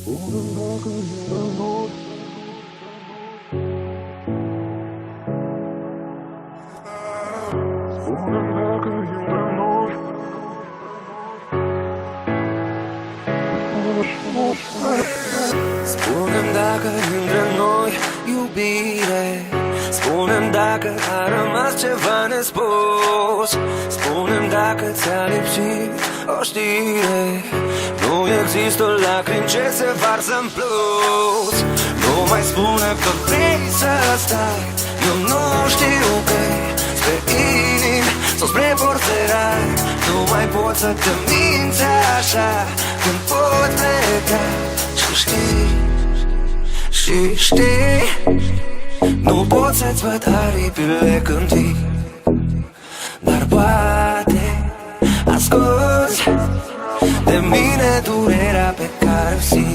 Spune-mi dacă între noi iubire, spune-mi dacă a rămas ceva nespus. Spune-mi dacă ți-a lipsit o știre, nu există lacrimi ce se varsă în plus. Nu mai spune că vrei să stai, eu nu știu că spre inimi sau spre porțerari. Nu mai pot să te minți așa când pot pleca. Și știi, nu pot să-ți văd aripile când vii, dar poate asculți de mine durerea pe care o simt.